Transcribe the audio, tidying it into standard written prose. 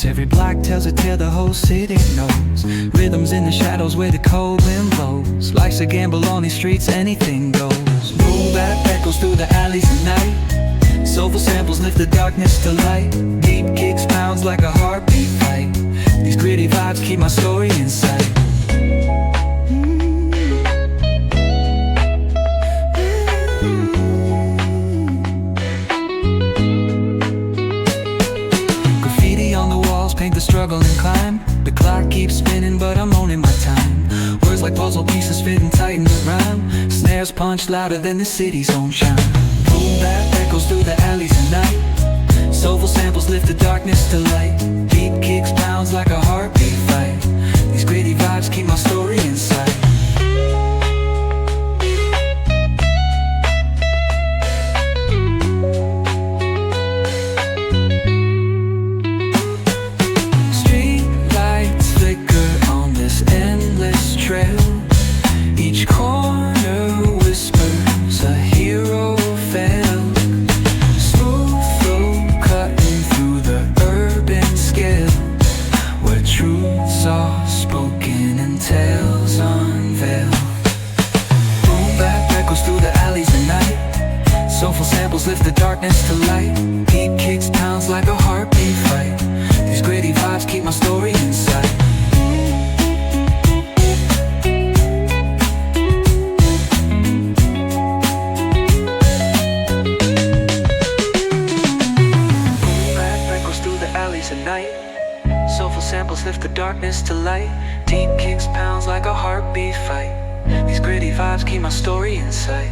vibes. Every block tells a tale the whole city knows. Rhythms in the shadows where the cold wind blows. Life's a gamble on these streets, anything goes. Boom bap echoes through the alleys at night. Soulful samples lift the darkness to light. Deep kicks pounds like a heartbeat fight. These gritty vibes keep my story in sight. Paint the struggle and climb. The clock keeps spinning but I'm owning my time. Words like puzzle pieces fitting tight in the rhyme. Snares punch louder than the city's own chime. Boom bap echoes through the alleys at night. Soulful samples lift the darkness to light. Deep kicks pounds like a heartbeat fight. These gritty vibes keep my story in sight. Each corner whispers a hero fell. Smooth flow cutting through the urban scale, where truths are spoken and tales unveiled. Boom bap echoes through the alleys at night. Soulful samples lift the darkness to light. Deep kicks pounds like a heartbeat fight. These gritty vibes keep my story in sight. At night, soulful samples lift the darkness to light. Deep kicks pounds like a heartbeat fight. These gritty vibes keep my story in sight.